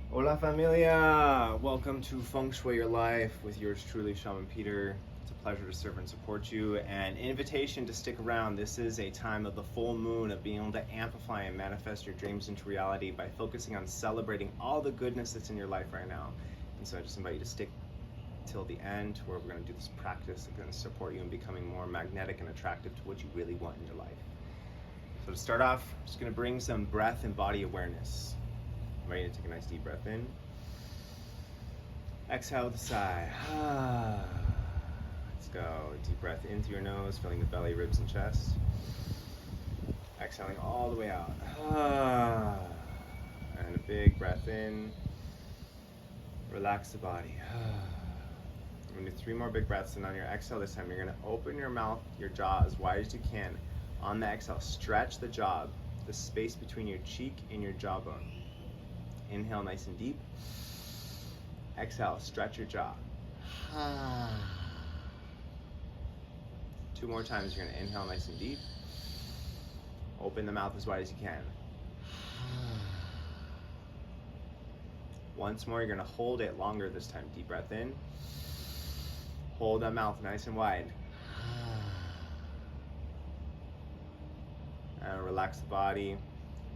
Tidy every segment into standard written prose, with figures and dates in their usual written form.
Hola familia! Welcome to Feng Shui Your Life with yours truly, Shaman Peter. It's a pleasure to serve and support you, and invitation to stick around. This is a time of the full moon, of being able to amplify and manifest your dreams into reality by focusing on celebrating all the goodness that's in your life right now. And so I just invite you to stick till the end, where we're going to do this practice that's going to support you in becoming more magnetic and attractive to what you really want in your life. So to start off, I'm just going to bring some breath and body awareness. I'm ready to take a nice deep breath in. Exhale with a sigh. Let's go. Deep breath in through your nose, filling the belly, ribs, and chest. Exhaling all the way out. And a big breath in. Relax the body. We're going to do 3 more big breaths, and on your exhale this time, you're going to open your mouth, your jaw as wide as you can. On the exhale, stretch the jaw, the space between your cheek and your jawbone. Inhale nice and deep. Exhale, stretch your jaw. 2 more times, you're going to inhale nice and deep. Open the mouth as wide as you can. Once more, you're going to hold it longer this time. Deep breath in. Hold that mouth nice and wide. And relax the body.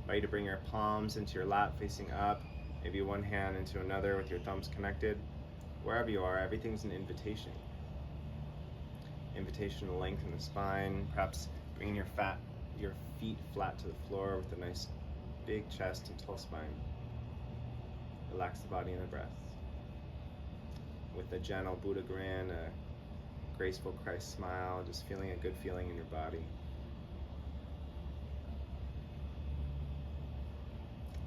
Ready to bring your palms into your lap facing up. Maybe one hand into another with your thumbs connected. Wherever you are, everything's an invitation. Invitation to lengthen the spine. Perhaps bringing your feet flat to the floor with a nice big chest and tall spine. Relax the body and the breath. With a gentle Buddha grin, a graceful Christ smile, just feeling a good feeling in your body.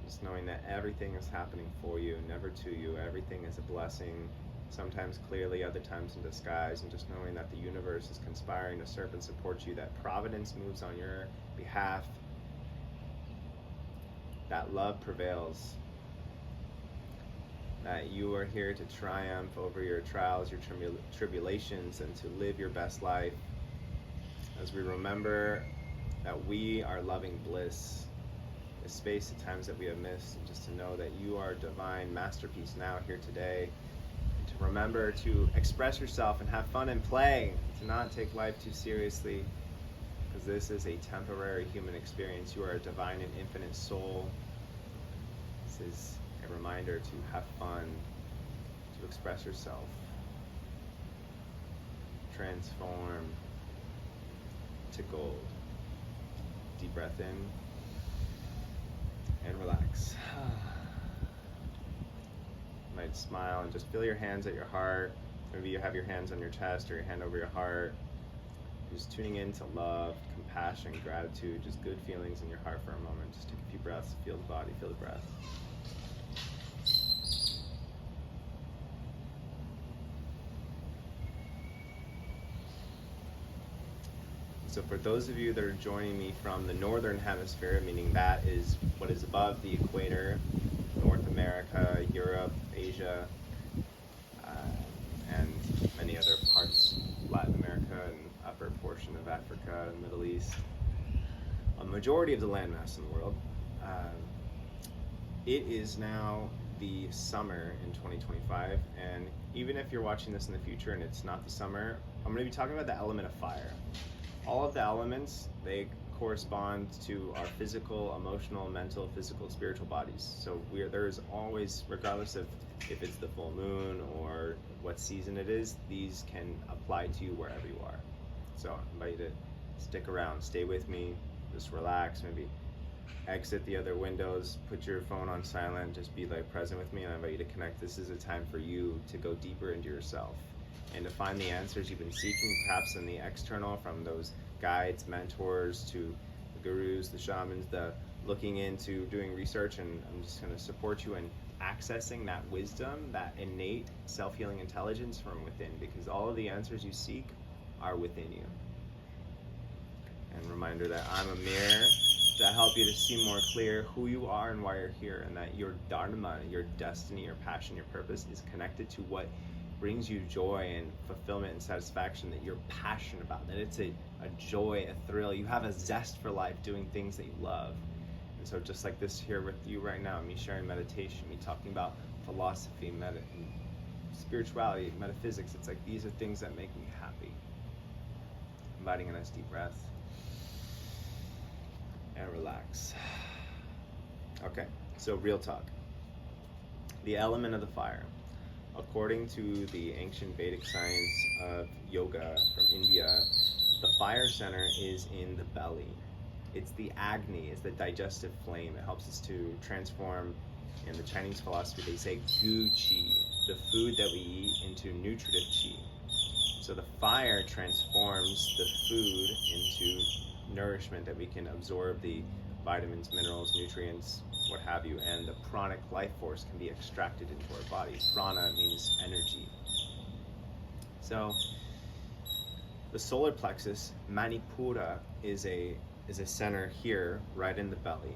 Just knowing that everything is happening for you, never to you. Everything is a blessing, sometimes clearly, other times in disguise, and just knowing that the universe is conspiring to serve and support you, that providence moves on your behalf, that love prevails, that you are here to triumph over your trials, your tribulations, and to live your best life. As we remember that we are loving bliss, the space at times that we have missed, and just to know that you are a divine masterpiece now here today, and to remember to express yourself and have fun and play, to not take life too seriously, because this is a temporary human experience. You are a divine and infinite soul. This is a reminder to have fun, to express yourself, transform to gold. Deep breath in and relax. You might smile and just feel your hands at your heart. Maybe you have your hands on your chest or your hand over your heart. Just tuning in to love, compassion, gratitude, just good feelings in your heart for a moment. Just take a few breaths, feel the body, feel the breath. So for those of you that are joining me from the northern hemisphere, meaning that is what is above the equator, North America, Europe, Asia, and many other parts, Latin America and upper portion of Africa and Middle East, a majority of the landmass in the world. It is now the summer in 2025, and even if you're watching this in the future and it's not the summer, I'm going to be talking about the element of fire. All of the elements, they correspond to our physical, emotional, mental, physical, spiritual bodies. So there's always, regardless of if it's the full moon or what season it is, these can apply to you wherever you are. So I invite you to stick around, stay with me, just relax, maybe exit the other windows, put your phone on silent, just be present with me, and I invite you to connect. This is a time for you to go deeper into yourself and to find the answers you've been seeking, perhaps in the external, from those guides, mentors, to the gurus, the shamans, the looking into doing research. And I'm just going to support you in accessing that wisdom, that innate self-healing intelligence from within, because all of the answers you seek are within you. And reminder that I'm a mirror to help you to see more clear who you are and why you're here, and that your dharma, your destiny, your passion, your purpose is connected to what brings you joy and fulfillment and satisfaction that you're passionate about, that it's a joy, a thrill. You have a zest for life doing things that you love. And so just like this here with you right now, me sharing meditation, me talking about philosophy, spirituality, metaphysics, it's like these are things that make me happy. Inviting a nice deep breath and relax. Okay, so real talk. The element of the fire. According to the ancient Vedic science of yoga from India, the fire center is in the belly. It's the Agni, it's the digestive flame. It helps us to transform, in the Chinese philosophy, they say gu qi, the food that we eat, into nutritive qi. So the fire transforms the food into nourishment that we can absorb the vitamins, minerals, nutrients, what have you, and the pranic life force can be extracted into our body. Prana means energy. So the solar plexus, Manipura, is a center here, right in the belly.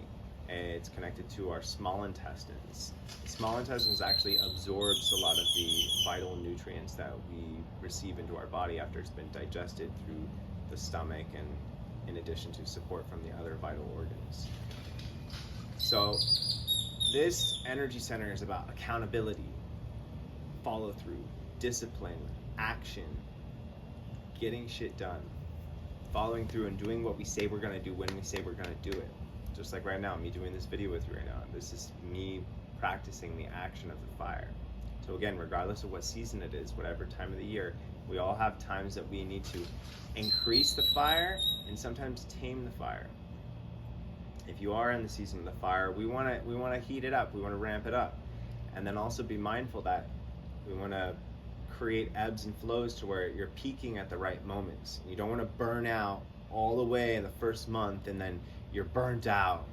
It's connected to our small intestines. The small intestines actually absorbs a lot of the vital nutrients that we receive into our body after it's been digested through the stomach, and in addition to support from the other vital organs. So this energy center is about accountability, follow through, discipline, action, getting shit done, following through and doing what we say we're going to do when we say we're going to do it. Just like right now, me doing this video with you right now. This is me practicing the action of the fire. So again, regardless of what season it is, whatever time of the year, we all have times that we need to increase the fire and sometimes tame the fire. If you are in the season of the fire, we want to heat it up, we want to ramp it up. And then also be mindful that we want to create ebbs and flows to where you're peaking at the right moments. You don't want to burn out all the way in the first month and then you're burnt out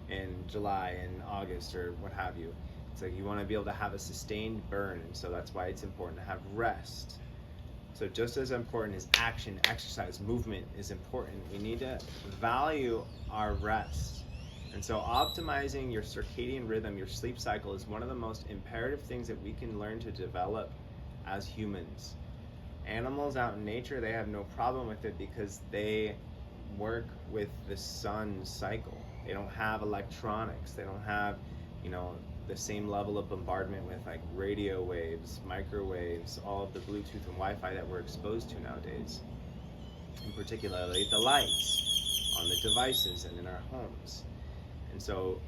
in July and August or what have you. It's like you want to be able to have a sustained burn, and so that's why it's important to have rest. So just as important as action, exercise, movement is important, we need to value our rest. And so optimizing your circadian rhythm, your sleep cycle, is one of the most imperative things that we can learn to develop as humans. Animals out in nature, they have no problem with it because they work with the sun's cycle. They don't have electronics. They don't have, the same level of bombardment with like radio waves, microwaves, all of the Bluetooth and Wi-Fi that we're exposed to nowadays. And particularly the lights on the devices and in our homes. And so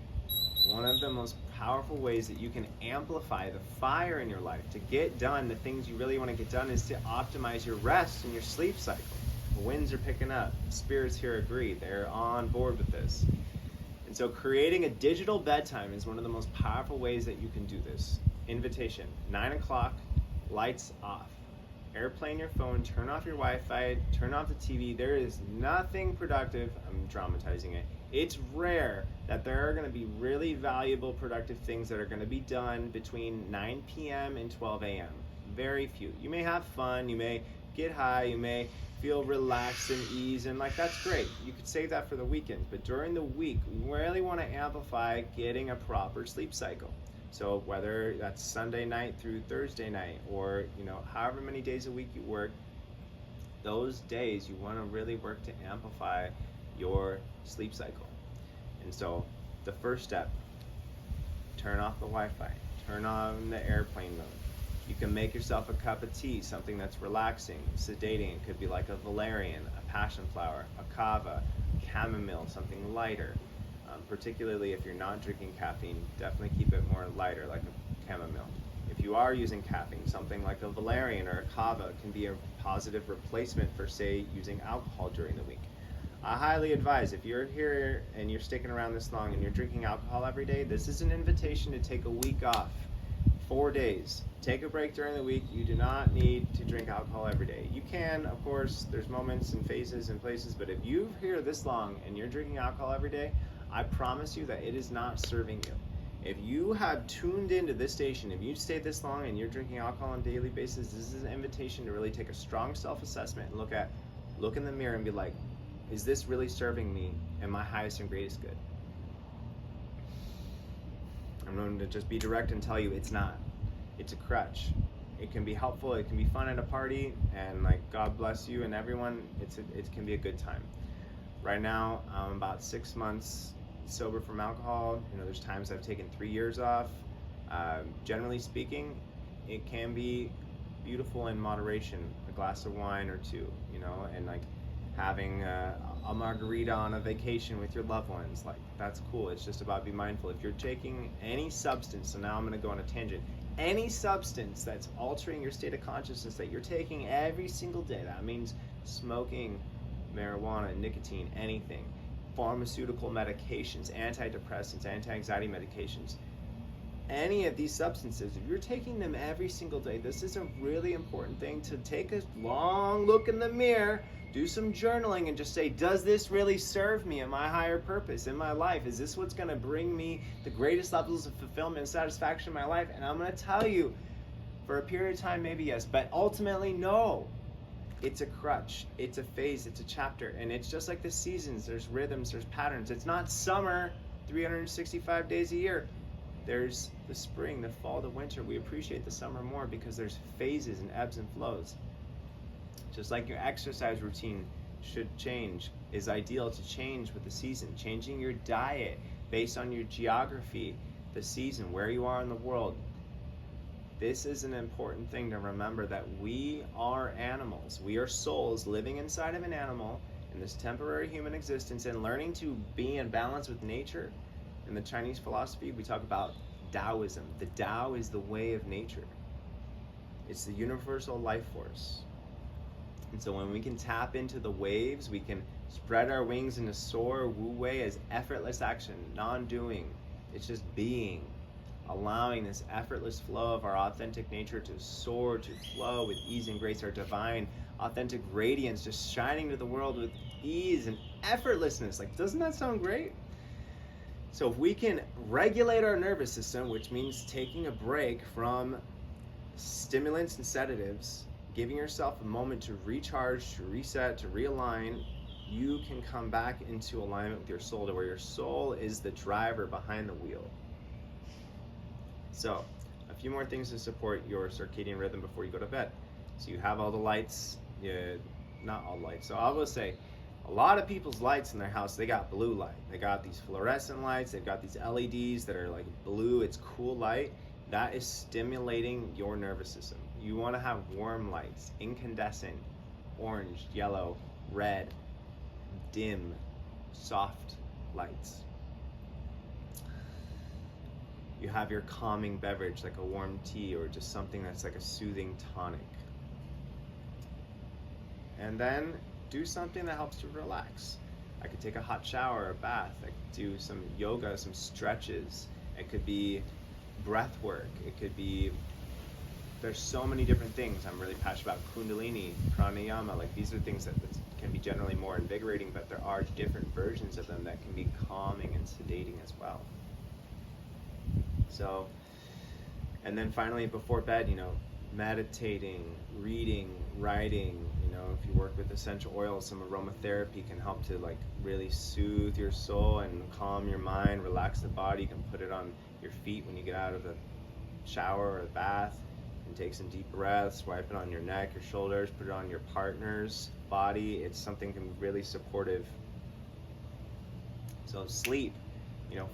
one of the most powerful ways that you can amplify the fire in your life to get done the things you really want to get done is to optimize your rest and your sleep cycle. The winds are picking up. The spirits here agree. They're on board with this. And so creating a digital bedtime is one of the most powerful ways that you can do this. Invitation, 9 o'clock, lights off. Airplane your phone, turn off your Wi-Fi, turn off the TV. There is nothing productive. I'm dramatizing it. It's rare that there are going to be really valuable, productive things that are going to be done between 9 p.m. and 12 a.m. Very few. You may have fun, you may get high, you may feel relaxed and ease, and like that's great. You could save that for the weekends, but during the week, we really want to amplify getting a proper sleep cycle. So whether that's Sunday night through Thursday night, or however many days a week you work, those days you want to really work to amplify your sleep cycle. And so the first step, turn off the Wi-Fi, turn on the airplane mode. You can make yourself a cup of tea, something that's relaxing, sedating. It could be like a valerian, a passion flower, a kava, chamomile, something lighter. Particularly if you're not drinking caffeine, definitely keep it more lighter, like a chamomile. If you are using caffeine, something like a valerian or a kava can be a positive replacement for, say, using alcohol during the week. I highly advise, if you're here and you're sticking around this long and you're drinking alcohol every day, this is an invitation to take a week off. 4 days. Take a break during the week. You do not need to drink alcohol every day. You can, of course, there's moments and phases and places, but if you're here this long and you're drinking alcohol every day, I promise you that it is not serving you. If you have tuned into this station, if you stayed this long and you're drinking alcohol on a daily basis, this is an invitation to really take a strong self-assessment and look in the mirror and be like, is this really serving me in my highest and greatest good? I'm going to just be direct and tell you it's not. It's a crutch. It can be helpful, it can be fun at a party, and like God bless you and everyone, it can be a good time. Right now, I'm about 6 months sober from alcohol. There's times I've taken 3 years off. Generally speaking, it can be beautiful in moderation, a glass of wine or two, and like having a margarita on a vacation with your loved ones, like that's cool. It's just about being mindful. If you're taking any substance, so now I'm going to go on a tangent, any substance that's altering your state of consciousness that you're taking every single day, that means smoking, marijuana, nicotine, anything, pharmaceutical medications, antidepressants, anti-anxiety medications, any of these substances, if you're taking them every single day, this is a really important thing to take a long look in the mirror, do some journaling, and just say, does this really serve me in my higher purpose in my life? Is this what's going to bring me the greatest levels of fulfillment and satisfaction in my life? And I'm going to tell you, for a period of time, maybe yes, but ultimately, no. It's a crutch, it's a phase, it's a chapter, and it's just like the seasons. There's rhythms, there's patterns. It's not summer 365 days a year. There's the spring, the fall, the winter. We appreciate the summer more because there's phases and ebbs and flows. Just like your exercise routine should change, is ideal to change with the season. Changing your diet based on your geography, the season, where you are in the world. This is an important thing to remember, that we are animals. We are souls living inside of an animal in this temporary human existence, and learning to be in balance with nature. In the Chinese philosophy, we talk about Taoism. The Tao is the way of nature. It's the universal life force. And so when we can tap into the waves, we can spread our wings and soar. Wu Wei as effortless action, non-doing. It's just being, allowing this effortless flow of our authentic nature to soar, to flow with ease and grace, our divine, authentic radiance just shining to the world with ease and effortlessness. Like, doesn't that sound great? So if we can regulate our nervous system, which means taking a break from stimulants and sedatives, giving yourself a moment to recharge, to reset, to realign, you can come back into alignment with your soul, to where your soul is the driver behind the wheel. So, a few more things to support your circadian rhythm before you go to bed. So you have all the lights, not all lights. So I will say, a lot of people's lights in their house, they got blue light. They got these fluorescent lights, they've got these LEDs that are like blue, it's cool light. That is stimulating your nervous system. You want to have warm lights, incandescent, orange, yellow, red, dim, soft lights. You have your calming beverage, like a warm tea or just something that's like a soothing tonic. And then do something that helps you relax. I could take a hot shower or a bath. I could do some yoga, some stretches. It could be breath work. It could be, there's so many different things. I'm really passionate about Kundalini, pranayama. Like, these are things that can be generally more invigorating, but there are different versions of them that can be calming and sedating as well. So, and then finally before bed, meditating, reading, writing, if you work with essential oils, some aromatherapy can help to like really soothe your soul and calm your mind, relax the body. You can put it on your feet when you get out of the shower or the bath, and take some deep breaths, wipe it on your neck, your shoulders, put it on your partner's body. It's something can be really supportive. So sleep.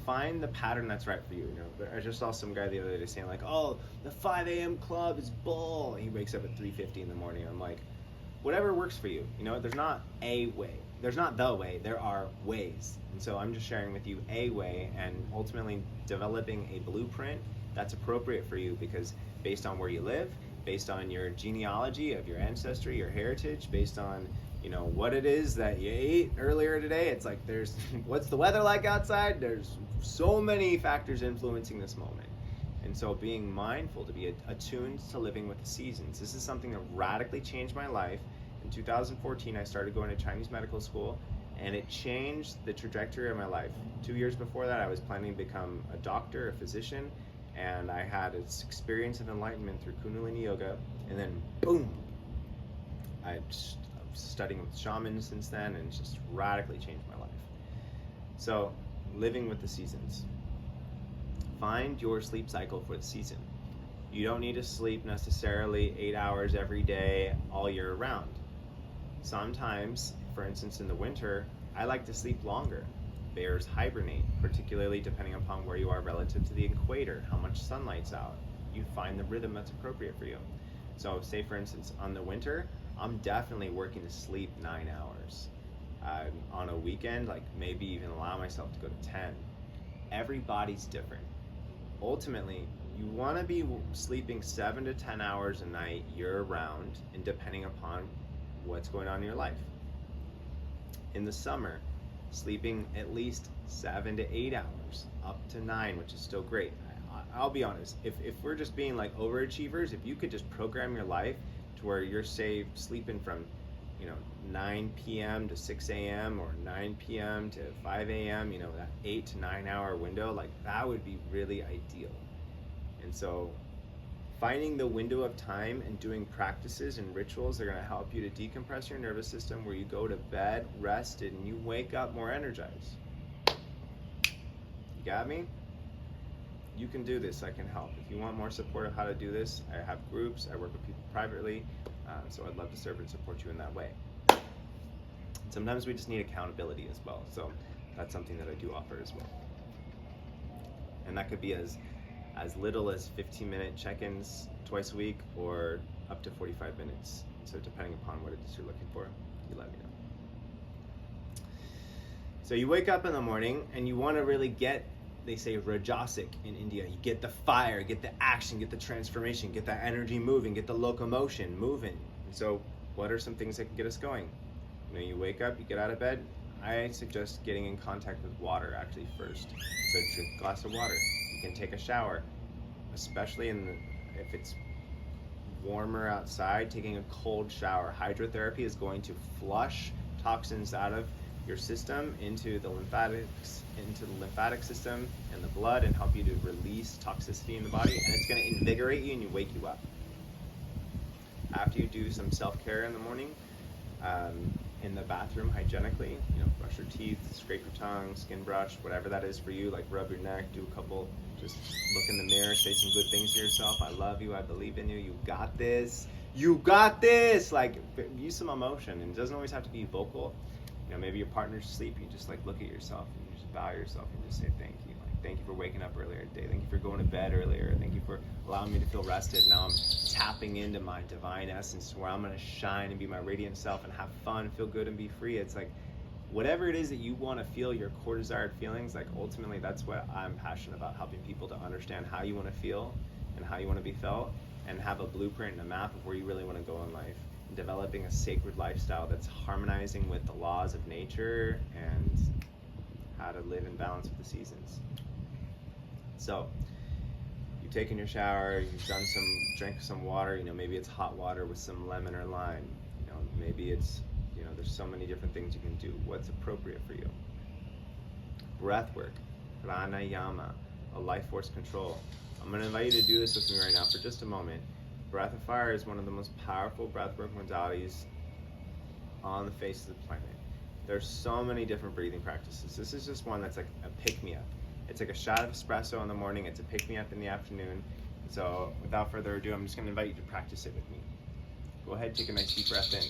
Find the pattern that's right for you. I just saw some guy the other day saying like, oh, the 5 a.m. club is bull. And he wakes up at 3:50 in the morning. I'm like, whatever works for you. There's not a way. There's not the way. There are ways. And so I'm just sharing with you a way, and ultimately developing a blueprint that's appropriate for you, because based on where you live, based on your genealogy of your ancestry, your heritage, based on what it is that you ate earlier today. It's like there's what's the weather like outside? There's so many factors influencing this moment. And so being mindful, to be attuned to living with the seasons. This is something that radically changed my life. In 2014, I started going to Chinese medical school, and it changed the trajectory of my life. 2 years before that, I was planning to become a doctor, a physician, and I had this experience of enlightenment through Kundalini Yoga, and then boom, I was studying with shamans since then, and it's just radically changed my life. So, living with the seasons. Find your sleep cycle for the season. You don't need to sleep necessarily 8 hours every day all year round. Sometimes, for instance in the winter, I like to sleep longer bears hibernate, particularly depending upon where you are relative to the equator, how much sunlight's out. You find the rhythm that's appropriate for you. So say for instance, on the winter, I'm definitely working to sleep 9 hours. On a weekend, like maybe even allow myself to go to 10. Everybody's different. Ultimately, you want to be sleeping 7 to 10 hours a night year round, and depending upon what's going on in your life. In the summer, sleeping at least 7 to 8 hours, up to 9, which is still great. I'll be honest, if we're just being like overachievers, if you could just program your life to where you're, say, sleeping from 9 p.m. to 6 a.m. or 9 p.m. to 5 a.m., that 8 to 9 hour window, like that would be really ideal. And so finding the window of time and doing practices and rituals that are going to help you to decompress your nervous system, where you go to bed rested and you wake up more energized. You got me? You can do this. I can help. If you want more support of how to do this, I have groups. I work with people privately. So I'd love to serve and support you in that way. Sometimes we just need accountability as well. So that's something that I do offer as well. And that could be as little as 15-minute check-ins twice a week, or up to 45 minutes. So depending upon what it is you're looking for, you let me know. So you wake up in the morning and you want to really get, they say Rajasic in India, you get the fire, get the action, get the transformation, get that energy moving, get the locomotion moving. And so what are some things that can get us going? You wake up, you get out of bed. I suggest getting in contact with water actually first. So drink a glass of water. You can take a shower, especially if it's warmer outside. Taking a cold shower. Hydrotherapy is going to flush toxins out of your system into the lymphatic system and the blood, and help you to release toxicity in the body, and it's going to invigorate you and you wake you up. After you do some self-care in the morning, in the bathroom hygienically, brush your teeth, scrape your tongue, skin brush, whatever that is for you, like rub your neck, do a couple, just look in the mirror, say some good things to yourself. I love you, I believe in you, you got this, like use some emotion. And it doesn't always have to be vocal. Maybe your partner's asleep, you just like look at yourself and you just bow yourself and just say thank you. Like, thank you for waking up earlier today. Thank you for going to bed earlier. Thank you for allowing me to feel rested. Now I'm tapping into my divine essence, where I'm going to shine and be my radiant self and have fun, feel good and be free. It's like whatever it is that you want to feel, your core desired feelings, like ultimately that's what I'm passionate about, helping people to understand how you want to feel and how you want to be felt, and have a blueprint and a map of where you really want to go in life. Developing a sacred lifestyle that's harmonizing with the laws of nature and how to live in balance with the seasons. So you've taken your shower, you've drank some water, maybe it's hot water with some lemon or lime, maybe it's, there's so many different things you can do. What's appropriate for you? Breath work, pranayama, a life force control. I'm going to invite you to do this with me right now for just a moment. Breath of fire is one of the most powerful breathwork modalities on the face of the planet. There's so many different breathing practices. This is just one that's like a pick-me-up. It's like a shot of espresso in the morning. It's a pick-me-up in the afternoon. So without further ado, I'm just going to invite you to practice it with me. Go ahead, take a nice deep breath in.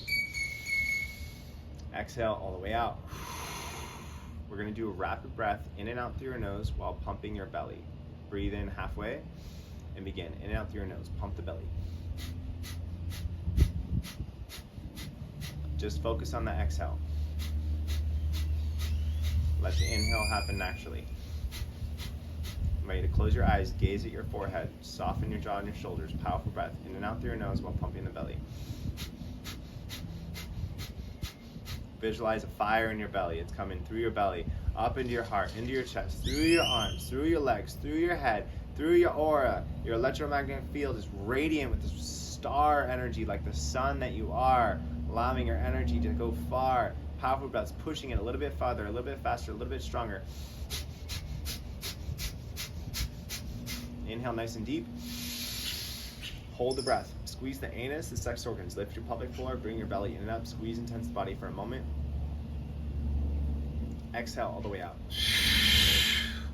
Exhale all the way out. We're going to do a rapid breath in and out through your nose while pumping your belly. Breathe in halfway and begin. In and out through your nose. Pump the belly. Just focus on the exhale. Let the inhale happen naturally. I'm ready to close your eyes, gaze at your forehead, soften your jaw and your shoulders. Powerful breath in and out through your nose while pumping the belly. Visualize a fire in your belly. It's coming through your belly, up into your heart, into your chest, through your arms, through your legs, through your head, through your aura. Your electromagnetic field is radiant with this star energy, like the sun that you are, allowing your energy to go far. Powerful breaths, pushing it a little bit farther, a little bit faster, a little bit stronger. Inhale nice and deep. Hold the breath. Squeeze the anus, the sex organs. Lift your pelvic floor, bring your belly in and up. Squeeze and tense the body for a moment. Exhale all the way out.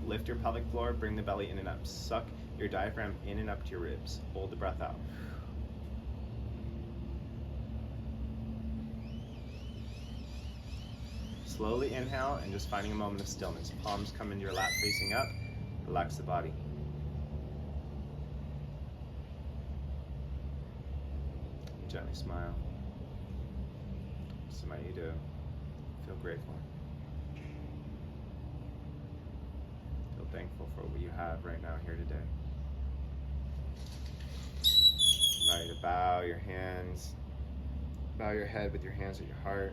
Lift your pelvic floor, bring the belly in and up. Suck your diaphragm in and up to your ribs. Hold the breath out. slowly inhale and just finding a moment of stillness. Palms come into your lap facing up. Relax the body. Gently smile. Just invite you to feel grateful. Feel thankful for what you have right now here today. Invite you to bow your hands, bow your head with your hands at your heart.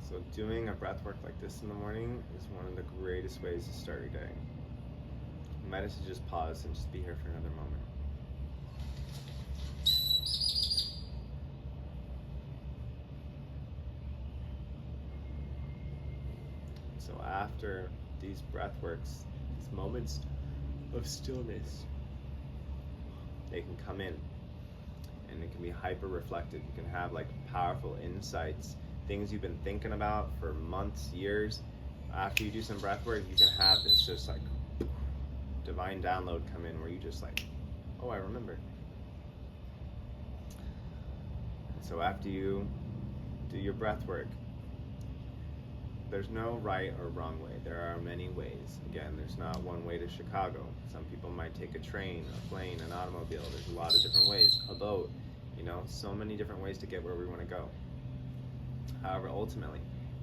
So doing a breath work like this in the morning is one of the greatest ways to start your day. You might as well just pause and just be here for another moment. So after these breath works, these moments of stillness, they can come in and it can be hyper reflective. You can have like powerful insights, things you've been thinking about for months, years. After you do some breath work, you can have this just like divine download come in where you just like, oh, I remember. And so after you do your breath work, there's no right or wrong way. There are many ways. Again, there's not one way to Chicago. Some people might take a train, a plane, an automobile. There's a lot of different ways. A boat, so many different ways to get where we want to go. However, ultimately,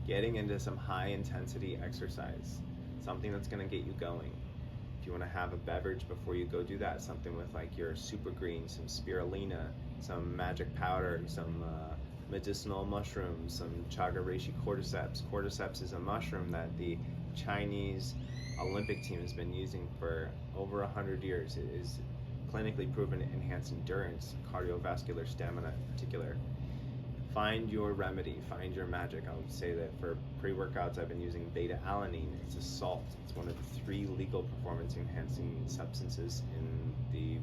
getting into some high intensity exercise, something that's going to get you going. If you want to have a beverage before you go do that, something with like your super green, some spirulina, some magic powder, some medicinal mushrooms, some chaga reishi cordyceps. Cordyceps is a mushroom that the Chinese Olympic team has been using for over 100 years. It is clinically proven to enhance endurance, cardiovascular stamina in particular. Find your remedy, find your magic. I would say that for pre-workouts, I've been using beta-alanine. It's a salt. It's one of the 3 legal performance-enhancing substances in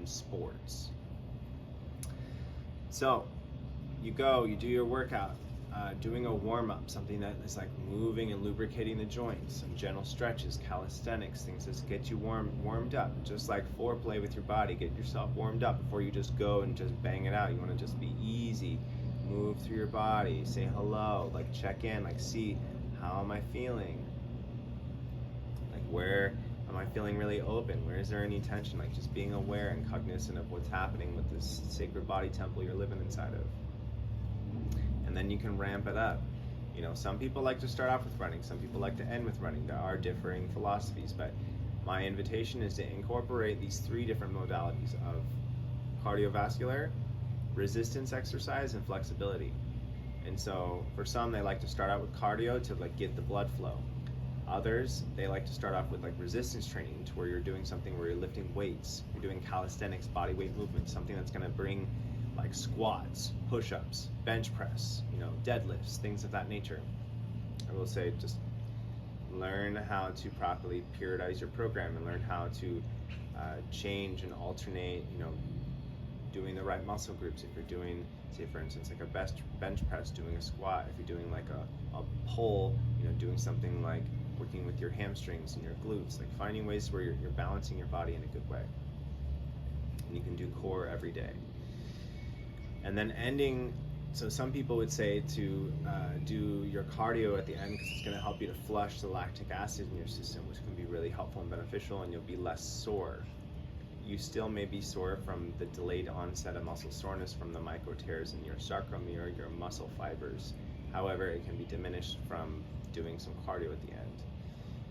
sports. So, you do your workout, doing a warm-up, something that is like moving and lubricating the joints, some gentle stretches, calisthenics, things that get you warmed up, just like foreplay with your body. Get yourself warmed up before you just go and just bang it out. You want to just be easy, move through your body, say hello, like check in, like see how am I feeling, like where am I feeling really open, where is there any tension, like just being aware and cognizant of what's happening with this sacred body temple you're living inside of. And then you can ramp it up. Some people like to start off with running, some people like to end with running. There are differing philosophies, but my invitation is to incorporate these 3 different modalities of cardiovascular, resistance exercise, and flexibility. And so for some, they like to start out with cardio to like get the blood flow. Others, they like to start off with like resistance training, to where you're doing something where you're lifting weights, you're doing calisthenics, body weight movement, something that's going to bring like squats, push-ups, bench press, deadlifts, things of that nature. I will say, just learn how to properly periodize your program and learn how to change and alternate, doing the right muscle groups. If you're doing, say for instance, like a bench press, doing a squat. If you're doing like a pull, doing something like working with your hamstrings and your glutes, like finding ways where you're balancing your body in a good way. And you can do core every day. And then ending, so some people would say to do your cardio at the end, because it's going to help you to flush the lactic acid in your system, which can be really helpful and beneficial, and you'll be less sore. You still may be sore from the delayed onset of muscle soreness from the micro tears in your sarcomere, your muscle fibers. However, it can be diminished from doing some cardio at the end.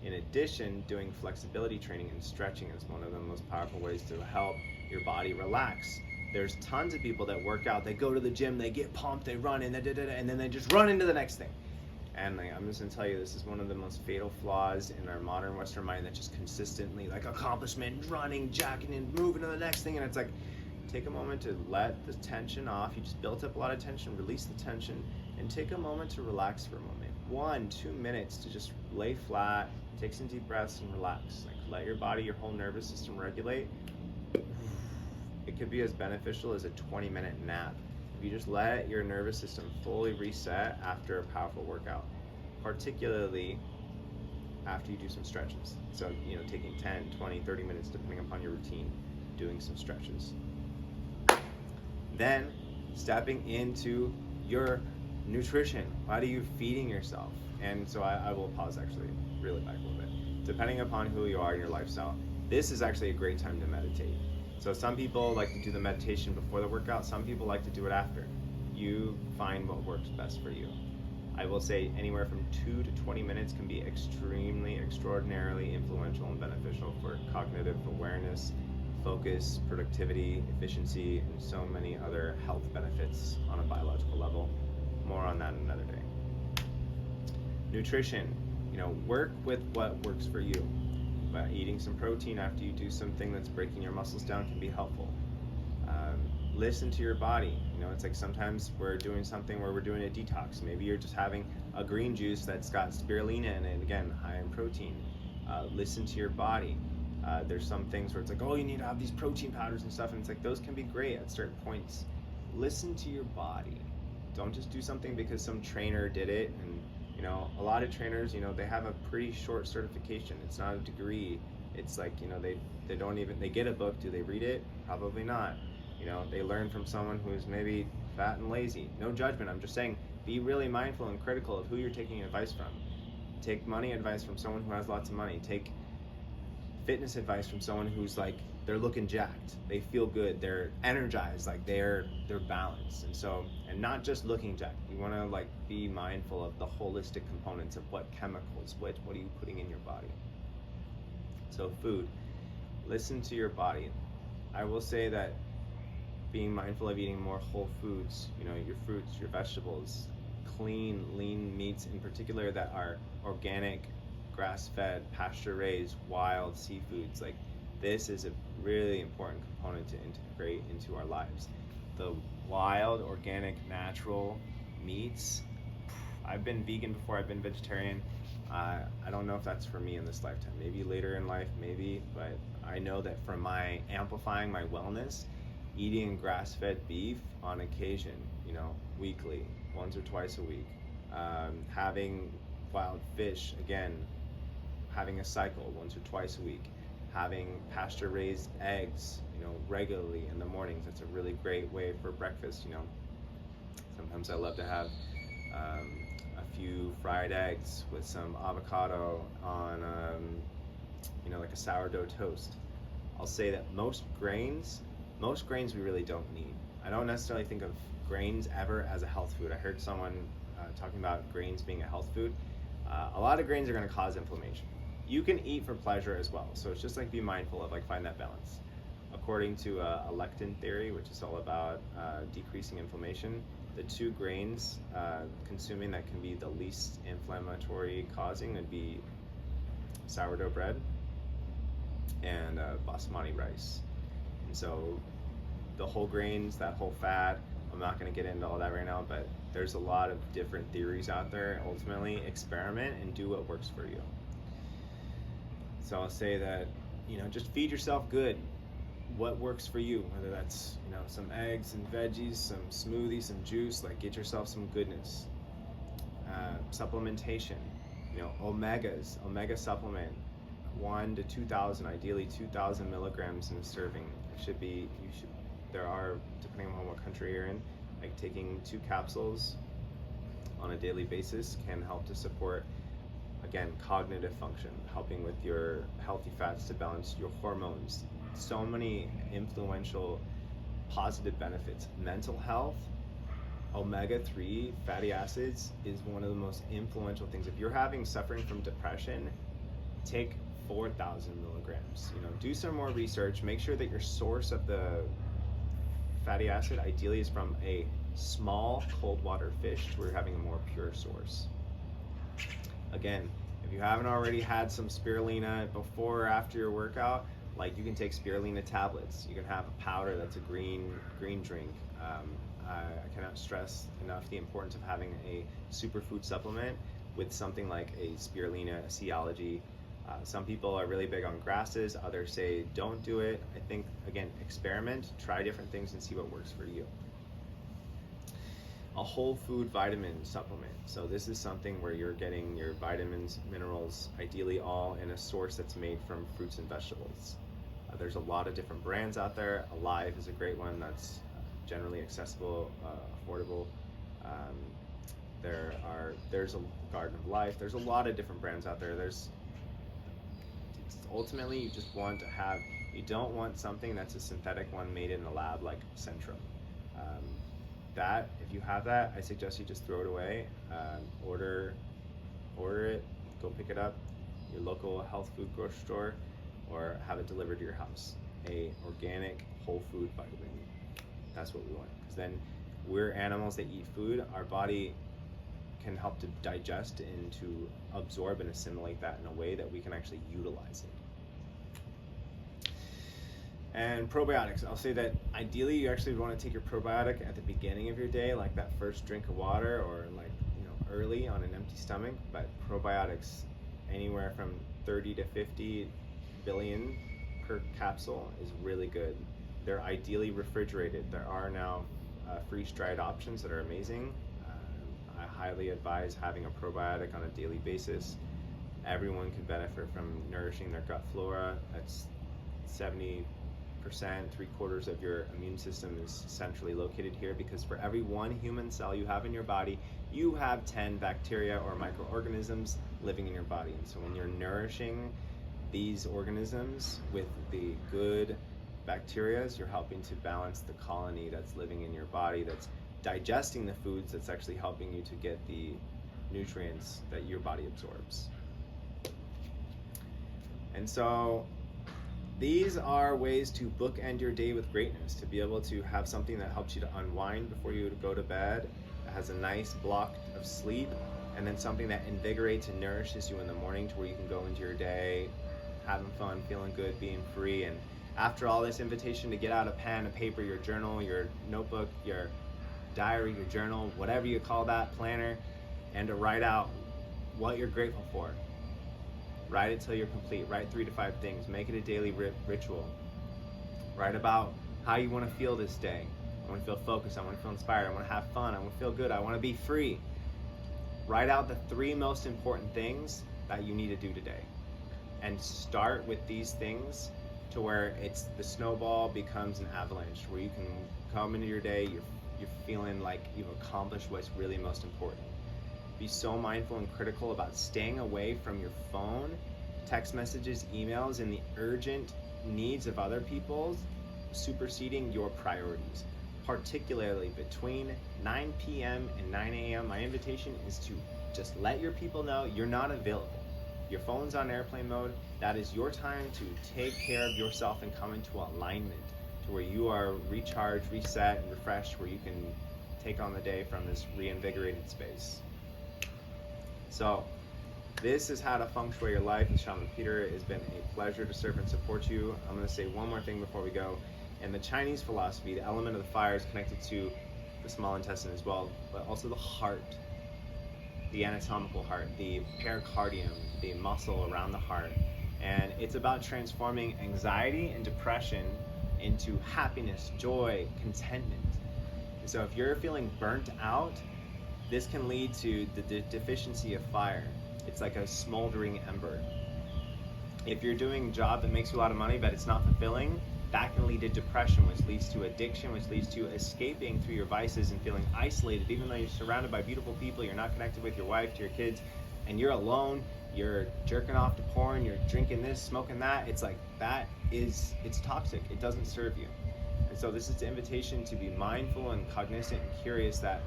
In addition, doing flexibility training and stretching is one of the most powerful ways to help your body relax. There's tons of people that work out, they go to the gym, they get pumped, they run, and then they just run into the next thing. And I'm just going to tell you, this is one of the most fatal flaws in our modern Western mind, that just consistently, like accomplishment, running, jacking, and moving to the next thing. And it's like, take a moment to let the tension off. You just built up a lot of tension, release the tension, and take a moment to relax for a moment. 1-2 minutes to just lay flat, take some deep breaths, and relax. Like, let your body, your whole nervous system regulate. It could be as beneficial as a 20-minute nap. If you just let your nervous system fully reset after a powerful workout, particularly after you do some stretches. So, taking 10, 20, 30 minutes depending upon your routine. doing some stretches. Then stepping into your nutrition. What are you feeding yourself? And so I will pause actually, really back a little bit. Depending upon who you are in your lifestyle, this is actually a great time to meditate. So some people like to do the meditation before the workout, some people like to do it after. You find what works best for you. I will say anywhere from 2 to 20 minutes can be extraordinarily influential and beneficial for cognitive awareness, focus, productivity, efficiency, and so many other health benefits on a biological level. More on that another day. Nutrition, work with what works for you. But eating some protein after you do something that's breaking your muscles down can be helpful. Listen to your body. It's like sometimes we're doing something where we're doing a detox. Maybe you're just having a green juice that's got spirulina in it, again, high in protein. Listen to your body. There's some things where it's like, oh, you need to have these protein powders and stuff, and it's like those can be great at certain points. Listen to your body. Don't just do something because some trainer did it. And a lot of trainers, they have a pretty short certification. It's not a degree. It's like, they don't even, they get a book. Do they read it? Probably not. They learn from someone who's maybe fat and lazy. No judgment. I'm just saying, be really mindful and critical of who you're taking advice from. Take money advice from someone who has lots of money. Take fitness advice from someone who's like, they're looking jacked, they feel good, they're energized, like they're balanced. And not just looking jacked. You want to be mindful of the holistic components of what chemicals, what are you putting in your body. So food, listen to your body. I will say that being mindful of eating more whole foods, your fruits, your vegetables, clean, lean meats in particular that are organic, grass-fed, pasture-raised, wild seafoods. This is a really important component to integrate into our lives. The wild, organic, natural meats. I've been vegan before, I've been vegetarian. I don't know if that's for me in this lifetime. Maybe later in life, maybe, but I know that for my amplifying my wellness, eating grass-fed beef on occasion, weekly, once or twice a week, having wild fish, again, having a cycle once or twice a week, having pasture-raised eggs, regularly in the mornings. That's a really great way for breakfast. Sometimes I love to have a few fried eggs with some avocado on, like a sourdough toast. I'll say that most grains we really don't need. I don't necessarily think of grains ever as a health food. I heard someone talking about grains being a health food. A lot of grains are going to cause inflammation. You can eat for pleasure as well. So it's just be mindful of find that balance. According to a lectin theory, which is all about decreasing inflammation, the two grains consuming that can be the least inflammatory causing would be sourdough bread and basmati rice. And so the whole grains, that whole fat, I'm not going to get into all that right now, but there's a lot of different theories out there. Ultimately, experiment and do what works for you. So I'll say that, just feed yourself good. What works for you, whether that's, some eggs and veggies, some smoothies, some juice, get yourself some goodness. Supplementation, omegas, omega supplement, 1 to 2,000, ideally 2,000 milligrams in a serving. There are, depending on what country you're in, taking 2 capsules on a daily basis can help to support, again, cognitive function, helping with your healthy fats to balance your hormones. So many influential positive benefits. Mental health, omega-3 fatty acids is one of the most influential things. If you're suffering from depression, take 4,000 milligrams. Do some more research. Make sure that your source of the fatty acid ideally is from a small cold water fish to where you're having a more pure source. Again, if you haven't already had some spirulina before or after your workout, you can take spirulina tablets. You can have a powder that's a green drink. I cannot stress enough the importance of having a superfood supplement with something like a spirulina, a ceology. Some people are really big on grasses, others say don't do it. I think, again, experiment, try different things and see what works for you. A whole food vitamin supplement. So this is something where you're getting your vitamins, minerals, ideally all in a source that's made from fruits and vegetables. There's a lot of different brands out there. Alive is a great one that's generally accessible, affordable. Um, there's a Garden of Life. There's a lot of different brands out there. Ultimately, you just want to have, you don't want something that's a synthetic one made in a lab like Centrum. That, if you have that, I suggest you just throw it away. Order it, go pick it up, your local health food grocery store, or have it delivered to your house. A organic whole food vitamin. That's what we want. Because then we're animals that eat food. Our body can help to digest and to absorb and assimilate that in a way that we can actually utilize it. And probiotics, I'll say that ideally you actually want to take your probiotic at the beginning of your day, like that first drink of water, or like, early on an empty stomach. But probiotics, anywhere from 30 to 50 billion per capsule is really good. They're ideally refrigerated. There are now freeze-dried options that are amazing. I highly advise having a probiotic on a daily basis. Everyone can benefit from nourishing their gut flora. That's 70%, 3/4 of your immune system is centrally located here, because for every one human cell you have in your body, you have 10 bacteria or microorganisms living in your body. And so when you're nourishing these organisms with the good bacteria, you're helping to balance the colony that's living in your body, that's digesting the foods, that's actually helping you to get the nutrients that your body absorbs. And so these are ways to bookend your day with greatness, to be able to have something that helps you to unwind before you go to bed, that has a nice block of sleep, and then something that invigorates and nourishes you in the morning to where you can go into your day having fun, feeling good, being free. And after all this invitation to get out a pen, a paper, your journal, your notebook, your diary, your journal, whatever you call that, planner, and to write out what you're grateful for. Write it till you're complete. Write 3 to 5 things. Make it a daily ritual. Write about how you want to feel this day. I want to feel focused. I want to feel inspired. I want to have fun. I want to feel good. I want to be free. Write out the 3 most important things that you need to do today. And start with these things to where the snowball becomes an avalanche, where you can come into your day, you're feeling like you've accomplished what's really most important. Be so mindful and critical about staying away from your phone, text messages, emails, and the urgent needs of other people superseding your priorities. Particularly between 9 p.m. and 9 a.m., my invitation is to just let your people know you're not available. Your phone's on airplane mode. That is your time to take care of yourself and come into alignment to where you are recharged, reset, and refreshed, where you can take on the day from this reinvigorated space. So this is how to feng shui your life with Shaman Peter. It has been a pleasure to serve and support you. I'm going to say one more thing before we go. In the Chinese philosophy, the element of the fire is connected to the small intestine as well, but also the heart, the anatomical heart, the pericardium, the muscle around the heart. And it's about transforming anxiety and depression into happiness, joy, contentment. And so if you're feeling burnt out, this can lead to the deficiency of fire. It's like a smoldering ember. If you're doing a job that makes you a lot of money but it's not fulfilling, that can lead to depression, which leads to addiction, which leads to escaping through your vices and feeling isolated. Even though you're surrounded by beautiful people, you're not connected with your wife, to your kids, and you're alone, you're jerking off to porn, you're drinking this, smoking that. It's like, it's toxic. It doesn't serve you. And so this is the invitation to be mindful and cognizant and curious that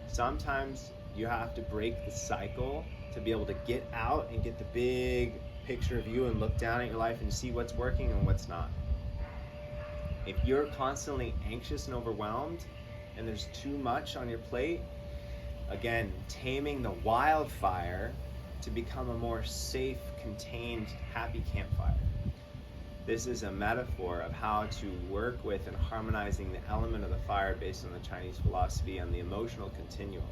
sometimes you have to break the cycle to be able to get out and get the big picture of you and look down at your life and see what's working and what's not. If you're constantly anxious and overwhelmed and there's too much on your plate, again, taming the wildfire to become a more safe, contained, happy campfire. This is a metaphor of how to work with and harmonizing the element of the fire based on the Chinese philosophy on the emotional continuum.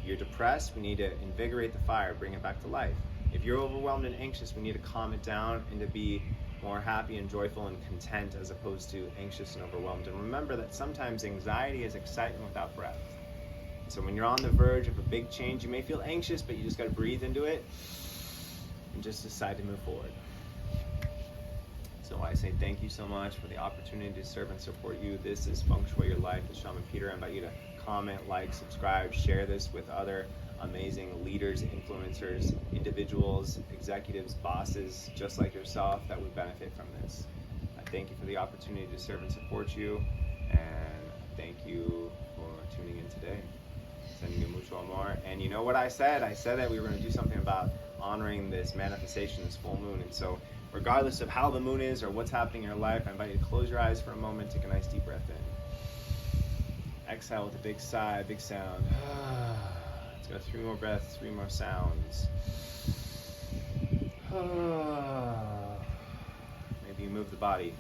If you're depressed, we need to invigorate the fire, bring it back to life. If you're overwhelmed and anxious, we need to calm it down and to be more happy and joyful and content as opposed to anxious and overwhelmed. And remember that sometimes anxiety is excitement without breath. So when you're on the verge of a big change, you may feel anxious, but you just got to breathe into it and just decide to move forward. So I say thank you so much for the opportunity to serve and support you. This is Feng Shui Your Life with Shaman Peter. I invite you to comment, like, subscribe, share this with other amazing leaders, influencers, individuals, executives, bosses, just like yourself that would benefit from this. I thank you for the opportunity to serve and support you, and thank you for tuning in today. Sending you mucho amor. And you know what I said? I said that we were going to do something about honoring this manifestation, this full moon. And so regardless of how the moon is or what's happening in your life, I invite you to close your eyes for a moment, take a nice deep breath in. Exhale with a big sigh, big sound. Let's go 3 more breaths, 3 more sounds. Maybe you move the body.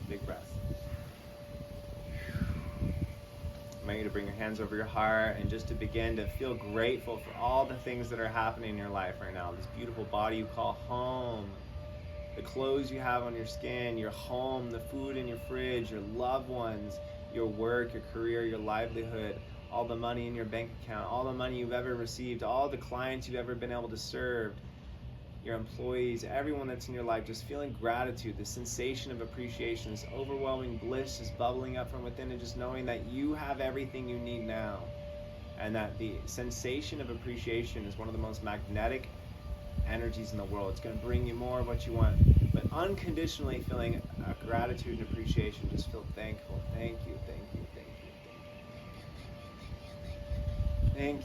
Big breath. I want you to bring your hands over your heart and just to begin to feel grateful for all the things that are happening in your life right now. This beautiful body you call home, the clothes you have on your skin, your home, the food in your fridge, your loved ones, your work, your career, your livelihood, all the money in your bank account, all the money you've ever received, all the clients you've ever been able to serve, your employees, everyone that's in your life, just feeling gratitude, the sensation of appreciation, this overwhelming bliss just bubbling up from within, and just knowing that you have everything you need now. And that the sensation of appreciation is one of the most magnetic energies in the world. It's going to bring you more of what you want. But unconditionally feeling gratitude and appreciation, just feel thankful. Thank you, thank you, thank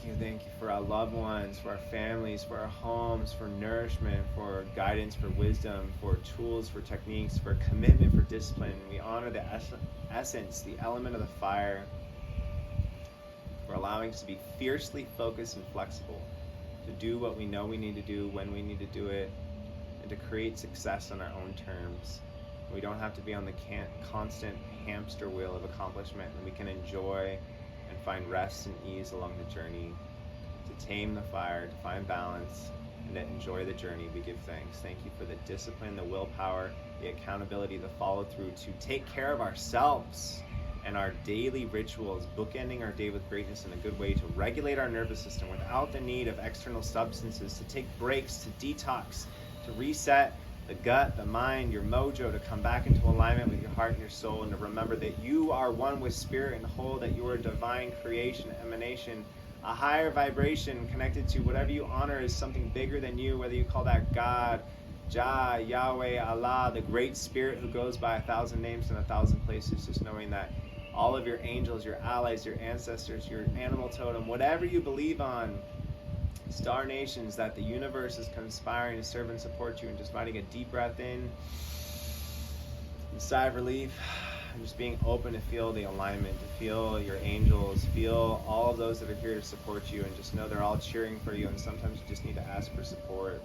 you. Thank you for our loved ones, for our families, for our homes, for nourishment, for guidance, for wisdom, for tools, for techniques, for commitment, for discipline. We honor the essence, the element of the fire, for allowing us to be fiercely focused and flexible, to do what we know we need to do when we need to do it, and to create success on our own terms. We don't have to be on the constant hamster wheel of accomplishment, and we can enjoy and find rest and ease along the journey, to tame the fire, to find balance, and to enjoy the journey. We give thanks. Thank you for the discipline, the willpower, the accountability, the follow through to take care of ourselves and our daily rituals, bookending our day with greatness in a good way, to regulate our nervous system without the need of external substances, to take breaks, to detox, to reset the gut, the mind, your mojo, to come back into alignment with your heart and your soul, and to remember that you are one with spirit and whole, that you are a divine creation, emanation, a higher vibration connected to whatever you honor as something bigger than you, whether you call that God, Jah, Yahweh, Allah, the great spirit who goes by 1,000 names in 1,000 places, just knowing that all of your angels, your allies, your ancestors, your animal totem, whatever you believe on, star nations, that the universe is conspiring to serve and support you, and just finding a deep breath in, a sigh of relief, and just being open to feel the alignment, to feel your angels, feel all of those that are here to support you, and just know they're all cheering for you, and sometimes you just need to ask for support.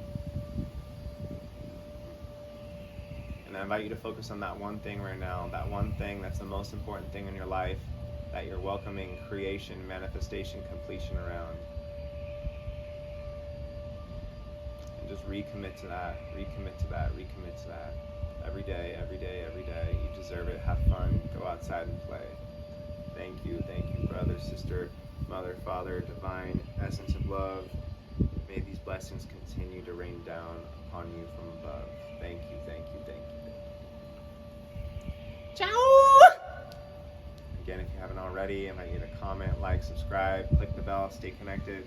And I invite you to focus on that one thing right now, that one thing that's the most important thing in your life, that you're welcoming creation, manifestation, completion around. Just recommit to that, recommit to that, recommit to that. Every day, every day, every day. You deserve it. Have fun. Go outside and play. Thank you, brother, sister, mother, father, divine essence of love. May these blessings continue to rain down upon you from above. Thank you, thank you, thank you, thank you. Ciao! Again, if you haven't already, I invite you to comment, like, subscribe, click the bell, stay connected.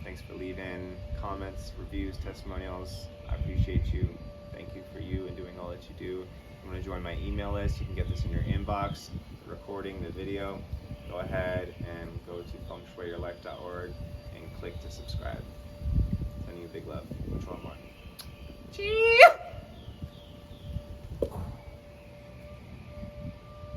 Thanks for leaving comments, reviews, testimonials. I appreciate you. Thank you for you and doing all that you do. If you want to join my email list, you can get this in your inbox, the recording, the video. Go ahead and go to fengshuiyourlife.org and click to subscribe. Sending you big love. Mucho amor.